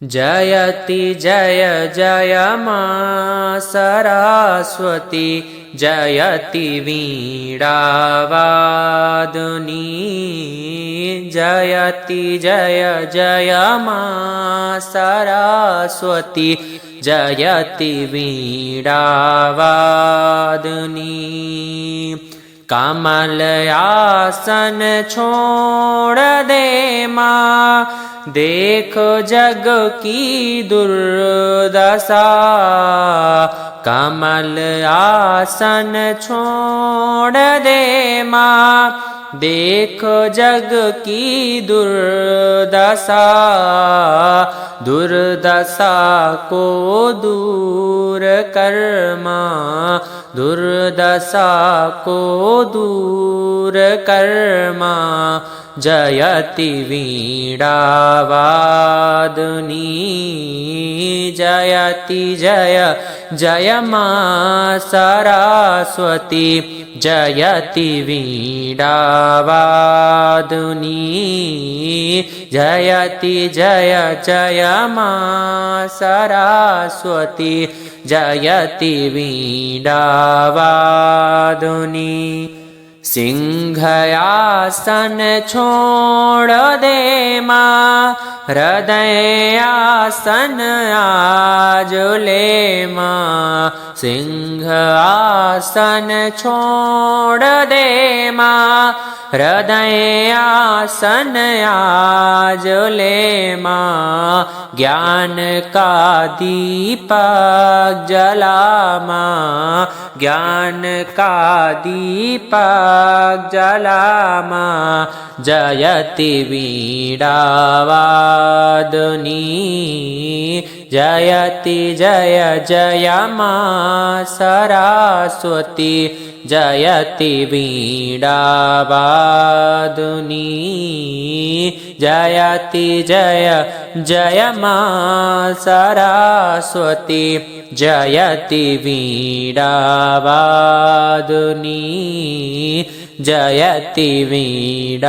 जयति जय जय मा सरस्वती जयति वीणावादनी जयति जय जय मा सरस्वती जयति वीणावादनी कमलयासन छोड़ दे माँ देखो जग की दुर्दशा कमल आसन छोड़ दे माँ देखो जग की दुर्दशा दुर्दशा को दूर कर माँ दुर्दशा को दूर कर माँ जयति वीणावादनी जयति जय जय मा सरस्वती जयति वीणावादनी जयति जय जय मा सरस्वती जयति वीणावादनी सिंहासन छोड़ दे माँ हृदयासन आज ले माँ सिंहासन छोड़ दे माँ हृदयासन आज ले माँ ज्ञान का दीपक जला माँ ज्ञान का दीपक जला माँ जयति वीणावादनी जयति जय जय मा सरस्वती जयति वीणावादनी जयति जय जय मा सरस्वती जयति वीणावादनी जयति वीणावादनी।